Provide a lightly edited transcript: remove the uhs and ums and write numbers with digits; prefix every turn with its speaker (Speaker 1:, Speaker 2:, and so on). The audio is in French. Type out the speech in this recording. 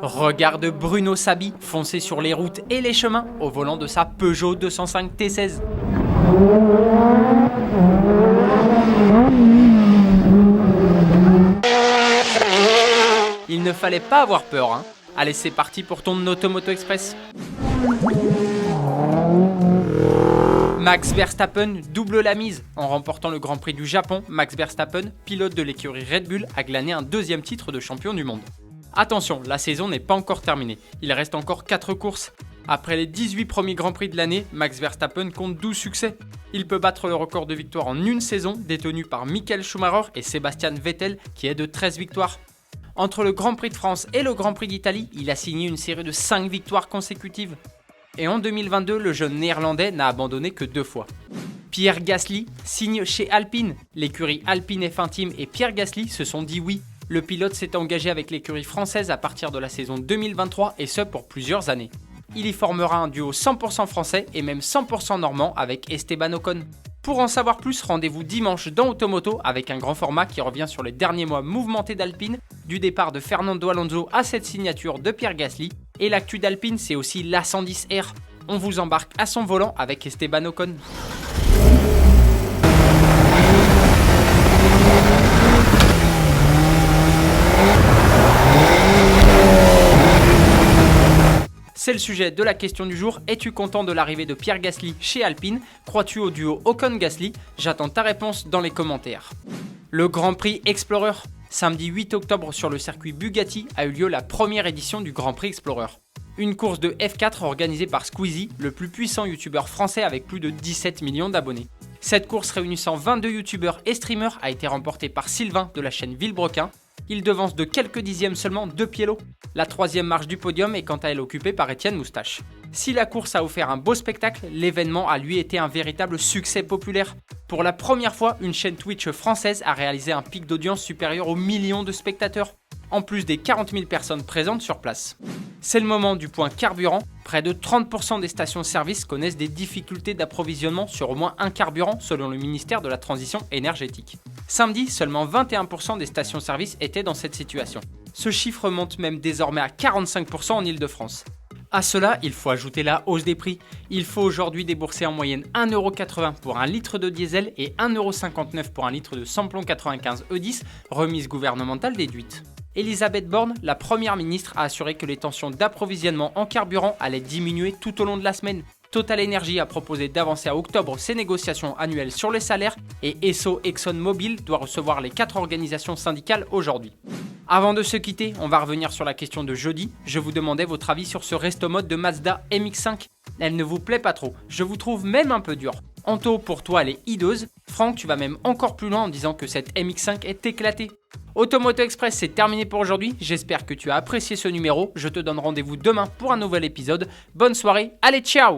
Speaker 1: Regarde Bruno Sabi foncer sur les routes et les chemins au volant de sa Peugeot 205 T16. Il ne fallait pas avoir peur, hein. Allez, c'est parti pour ton Automoto Express. Max Verstappen double la mise. En remportant le Grand Prix du Japon, Max Verstappen, pilote de l'écurie Red Bull, a glané un deuxième titre de champion du monde. Attention, la saison n'est pas encore terminée. Il reste encore 4 courses. Après les 18 premiers Grands Prix de l'année, Max Verstappen compte 12 succès. Il peut battre le record de victoires en une saison, détenu par Michael Schumacher et Sebastian Vettel, qui est de 13 victoires. Entre le Grand Prix de France et le Grand Prix d'Italie, il a signé une série de 5 victoires consécutives. Et en 2022, le jeune néerlandais n'a abandonné que 2 fois. Pierre Gasly signe chez Alpine. L'écurie Alpine F1 Team et Pierre Gasly se sont dit oui. Le pilote s'est engagé avec l'écurie française à partir de la saison 2023 et ce pour plusieurs années. Il y formera un duo 100% français et même 100% normand avec Esteban Ocon. Pour en savoir plus, rendez-vous dimanche dans Automoto avec un grand format qui revient sur les derniers mois mouvementés d'Alpine, du départ de Fernando Alonso à cette signature de Pierre Gasly. Et l'actu d'Alpine, c'est aussi l'A110R. On vous embarque à son volant avec Esteban Ocon. C'est le sujet de la question du jour. Es-tu content de l'arrivée de Pierre Gasly chez Alpine? Crois-tu au duo Ocon-Gasly? J'attends ta réponse dans les commentaires. Le Grand Prix Explorer. Samedi 8 octobre sur le circuit Bugatti a eu lieu la première édition du Grand Prix Explorer. Une course de F4 organisée par Squeezie, le plus puissant youtubeur français avec plus de 17 millions d'abonnés. Cette course réunissant 22 youtubeurs et streamers a été remportée par Sylvain de la chaîne Villebrequin. Il devance de quelques dixièmes seulement de Piello. La troisième marche du podium est quant à elle occupée par Étienne Moustache. Si la course a offert un beau spectacle, l'événement a lui été un véritable succès populaire. Pour la première fois, une chaîne Twitch française a réalisé un pic d'audience supérieur aux millions de spectateurs, en plus des 40 000 personnes présentes sur place. C'est le moment du point carburant. Près de 30% des stations-service connaissent des difficultés d'approvisionnement sur au moins un carburant selon le ministère de la Transition énergétique. Samedi, seulement 21% des stations-service étaient dans cette situation. Ce chiffre monte même désormais à 45% en Ile-de-France. À cela, il faut ajouter la hausse des prix. Il faut aujourd'hui débourser en moyenne 1,80€ pour un litre de diesel et 1,59€ pour un litre de samplon 95 E10, remise gouvernementale déduite. Elisabeth Borne, la première ministre, a assuré que les tensions d'approvisionnement en carburant allaient diminuer tout au long de la semaine. Total Energy a proposé d'avancer à octobre ses négociations annuelles sur les salaires et Esso ExxonMobil doit recevoir les 4 organisations syndicales aujourd'hui. Avant de se quitter, on va revenir sur la question de jeudi. Je vous demandais votre avis sur ce resto mode de Mazda MX-5. Elle ne vous plaît pas trop, je vous trouve même un peu dur. Anto, pour toi, elle est hideuse. Franck, tu vas même encore plus loin en disant que cette MX-5 est éclatée. Automoto Express, c'est terminé pour aujourd'hui. J'espère que tu as apprécié ce numéro. Je te donne rendez-vous demain pour un nouvel épisode. Bonne soirée, allez ciao!